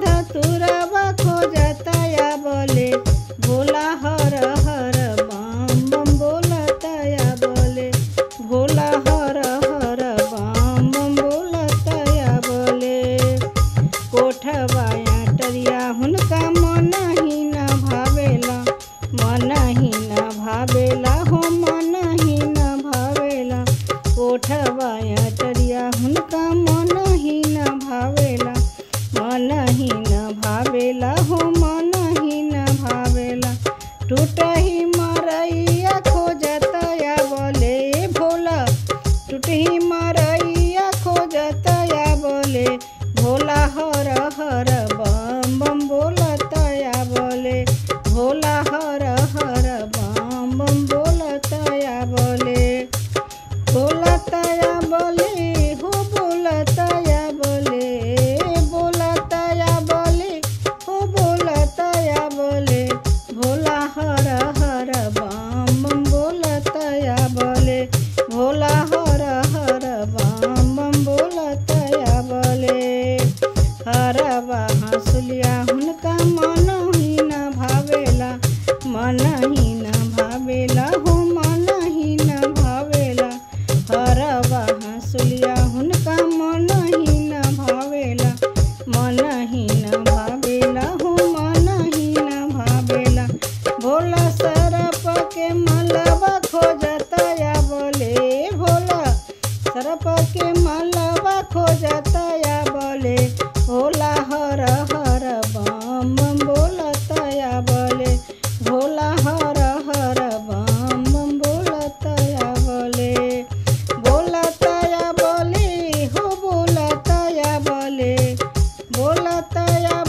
धतुरवा खोजतया बोले भोला हर हर बम बम बोलतया बोले भोला हर हर बम बम बोलतया बोले। कोठवा टरिया हुनका मन ही न भावेला मन ही न भावेला हो मन ही न भावेला। कोठवा टरिया हुनका मन ही न भावेला मन ही न भावेला हो मन ही न भावेला। टूटही मरैया खोजतया बोले भोला टूटही मरैया खोजतया बोले भोला हर हर बम बम बोलतया बोले भोला हर हर बम बम बोलतया बोले। बोलतया बोले हो बोलतया बोले बोलतया बोले हो बोलतया बोले भोला हर हर बम बम बोलतया बोले भोला हर हर बम बम बोलतया बोले। हरवा हंसुलिया हुनका मन ही न भावेला मन ही न भावेला हो मन ही न भावेला। हरवा हंसुलिया हुनका मन ही न भावेला मन ही न भावेला हो मन ही न भावेला। भोला सरप के मलबा खोजतया बोले भोला सरप के मलबा खोजतया बोले भोला हर हर बम बम बोलतया बोले भोला हर हर बम बम बोलतया बोले। बोलतया बोले हो बोलतया बोले बोलतया